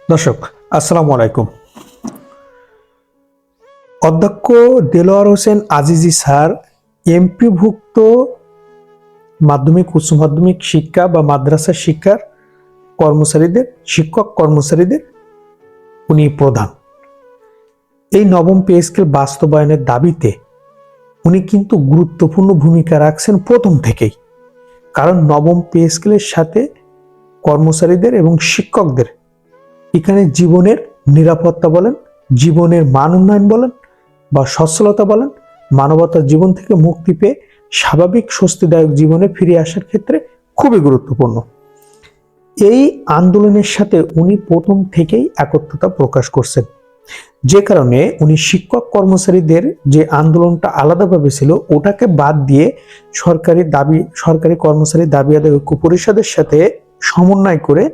দর্শক আসসালামু আলাইকুম। অধ্যক্ষ দেলোয়ার হোসেন আজিজি স্যার এমপিভুক্ত মাধ্যমিক উচ্চ মাধ্যমিক শিক্ষা বা মাদ্রাসা শিক্ষার শিক্ষক কর্মচারীদের উনি প্রধান। এই নবম পে স্কেল বাস্তবায়নের দাবিতে উনি কিন্তু গুরুত্বপূর্ণ ভূমিকা রাখছেন প্রথম থেকেই। কারণ নবম পে স্কেলের সাথে কর্মচারীদের এবং শিক্ষকদের এখানে জীবনের নিরাপত্তা বলেন, জীবনের মান উন্নয়ন বলেন বা সচ্ছলতা বলেন, মানবতার জীবন থেকে মুক্তি পেয়ে স্বাভাবিক স্বস্তিদায়ক জীবনে ফিরে আসার ক্ষেত্রে খুবই গুরুত্বপূর্ণ। এই আন্দোলনের সাথে উনি প্রথম থেকেই একত্রতা প্রকাশ করছেন, যে কারণে উনি শিক্ষক কর্মচারীদের যে আন্দোলনটা আলাদাভাবে ছিল ওটাকে বাদ দিয়ে সরকারি কর্মচারী দাবি আদায় ঐক্য পরিষদের সাথে সমন্বয় করে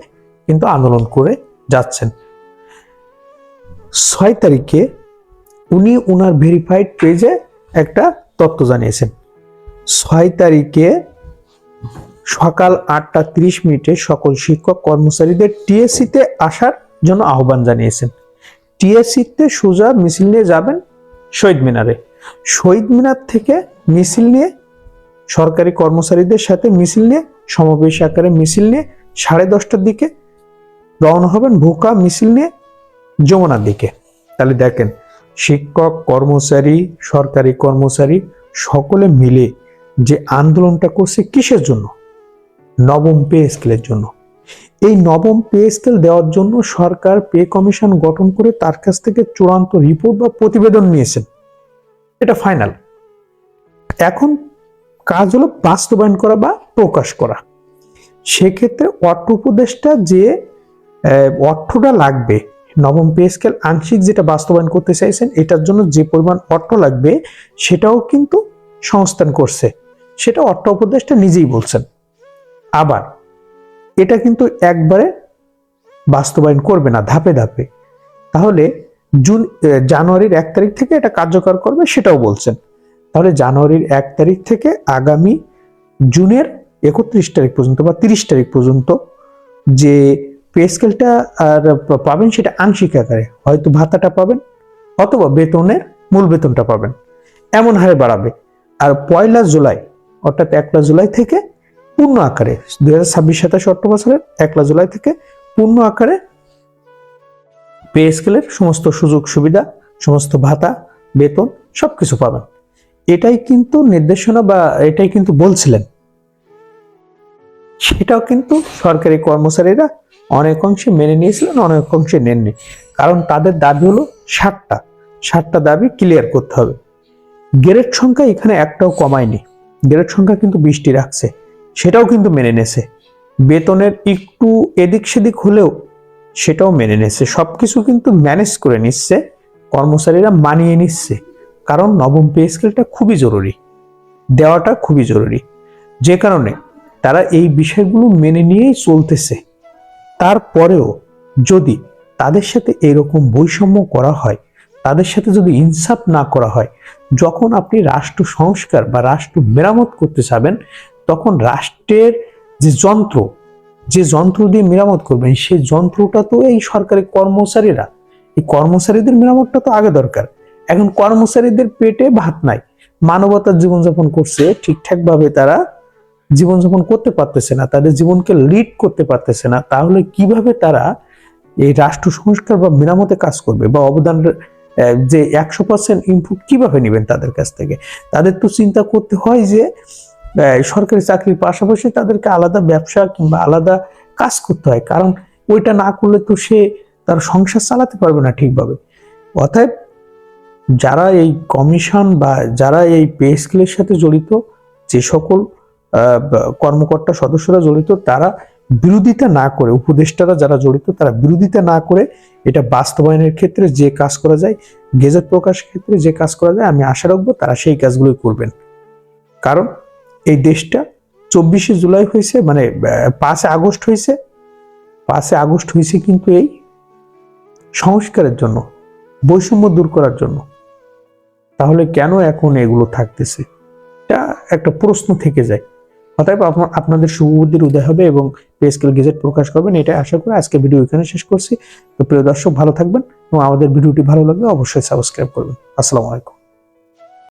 কিন্তু আন্দোলন করে যাচ্ছেন। 6 তারিখে উনি ওনার ভেরিফাইড পেজে একটা তথ্য জানিয়েছেন। 6 তারিখে সকাল 8:30 সকল শিক্ষক কর্মচারীদের টিএসসিতে আসার জন্য আহ্বান জানিয়েছেন। টিএসসিতে সোজা মিছিল নিয়ে যাবেন শহীদ মিনারে। শহীদ মিনার থেকে মিছিল নিয়ে সরকারি কর্মচারীদের সাথে মিছিল নিয়ে সমাবেশ আকারে মিছিল নিয়ে 10:30টার দিকে রওনা হবেন ভোকা মিছিল নিয়ে যমুনার দিকে। তাহলে দেখেন, শিক্ষক কর্মচারী সরকারি কর্মচারী সকলে মিলে যে আন্দোলনটা করছে কিসের জন্য? নবম পে স্কেলের জন্য। এই নবম পে স্কেল দেওয়ার জন্য সরকার পে কমিশন গঠন করে তার কাছ থেকে চূড়ান্ত রিপোর্ট বা প্রতিবেদন নিয়েছেন, এটা ফাইনাল। এখন কাজ হলো বাস্তবায়ন করা বা প্রকাশ করা। সেক্ষেত্রে অর্থ উপদেষ্টা যে অর্থটা লাগবে নবম পে স্কেল আংশিক যেটা বাস্তবায়ন করতে চাইছেন এটার জন্য যে পরিমাণ অর্থ লাগবে সেটাও কিন্তু সংস্থান করছে, সেটা অর্থ উপদেষ্টা নিজেই বলছেন। আবার এটা কিন্তু একবারে বাস্তবায়ন করবে না, ধাপে ধাপে। তাহলে জানুয়ারির 1 তারিখ থেকে এটা কার্যকর করবে সেটাও বলছেন। তাহলে জানুয়ারির 1 তারিখ থেকে আগামী জুনের 31 তারিখ পর্যন্ত বা 30 তারিখ পর্যন্ত যে পে স্কেলটা আর পাবেন সেটা আংশিক আকারে, হয়তো ভাতাটা পাবেন অথবা মূল বেতনটা পাবেন, এমন হারে বাড়াবে। আর 1 জুলাই অর্থাৎ 1 জুলাই থেকে পূর্ণ আকারে 2026-27 অর্থ বছরের 1 জুলাই থেকে পূর্ণ আকারে পে স্কেলের সমস্ত সুযোগ সুবিধা, সমস্ত ভাতা, বেতন সবকিছু পাবেন। এটাই কিন্তু নির্দেশনা বা এটাই কিন্তু বলছিলেন। সেটাও কিন্তু সরকারি কর্মচারীরা অনেক অংশে মেনে নিয়েছিলেন, অনেক অংশে নেননি। কারণ তাদের দাবি হলো 60টা দাবি ক্লিয়ার করতে হবে। গ্রেড সংখ্যা এখানে একটাও কমায়নি, গ্রেড সংখ্যা কিন্তু 20টি রাখছে, সেটাও কিন্তু মেনে নেছে। বেতনের একটু এদিক সেদিক হলেও সেটাও মেনে নেছে। সবকিছু কিন্তু ম্যানেজ করে নিচ্ছে, কর্মচারীরা মানিয়ে নিচ্ছে। কারণ নবম পে স্কেলটা খুবই জরুরি, দেওয়াটা খুবই জরুরি, যে কারণে তারা এই বিষয়গুলো মেনে নিয়েই চলতেছে। তারপরেও যদি তাদের সাথে এরকম বৈষম্য করা হয়, তাদের সাথে যদি ইনসাফ না করা হয়, যখন আপনি রাষ্ট্র সংস্কার বা রাষ্ট্র মেরামত করতে চাবেন তখন রাষ্ট্রের যে যন্ত্র দিয়ে মেরামত করবেন সেই যন্ত্রটা তো এই সরকারি কর্মচারীরা, এই কর্মচারীদের মেরামতটা তো আগে দরকার। এখন কর্মচারীদের পেটে ভাত নাই, মানবতার জীবনযাপন করছে, ঠিকঠাক ভাবে তারা জীবনযাপন করতে পারতেছে না, তাদের জীবনকে লিড করতে পারতেছে না। তাহলে কিভাবে তারা এই রাষ্ট্র সংস্কার বা মেরামতে কাজ করবে বা অবদান যে 100% ইনপুট কিভাবে নেবেন তাদের কাছ থেকে? তাদের তো চিন্তা করতে হয় যে সরকারি চাকরির পাশাপাশি তাদেরকে আলাদা ব্যবসা কিংবা আলাদা কাজ করতে হয়, কারণ ওইটা না করলে তো সে তার সংসার চালাতে পারবে না ঠিকভাবে। অতএব যারা এই কমিশন বা যারা এই পে স্কেলের সাথে জড়িত, যে সকল কর্মকর্তা সদস্যরা জড়িত, তারা বিরোধিতা না করে, উপদেষ্টারা যারা জড়িত তারা বিরোধিতা না করে এটা বাস্তবায়নের ক্ষেত্রে যে কাজ করা যায়, গেজেট প্রকাশের ক্ষেত্রে যে কাজ করা যায়, আমি আশা রাখবো তারা সেই কাজগুলোই করবেন। কারণ এই দেশটা 24শে জুলাই হয়েছে, মানে 5 আগস্ট হয়েছে, 5 আগস্ট হয়েছে কিন্তু এই সংস্কারের জন্য, বৈষম্য দূর করার জন্য। তাহলে কেন এখন এগুলো থাকতেছে? এটা একটা প্রশ্ন থেকে যায়। অতএব আপনাদের শুভবুদ্ধির উদয় হবে এবং পে স্কেল গেজেট প্রকাশ করবেন, এটা আশা করি আজকে ভিডিও এখানে শেষ করছি। তো প্রিয় দর্শক, ভালো থাকবেন এবং আমাদের ভিডিওটি ভালো লাগলে অবশ্যই সাবস্ক্রাইব করবেন। আসসালামু আলাইকুম।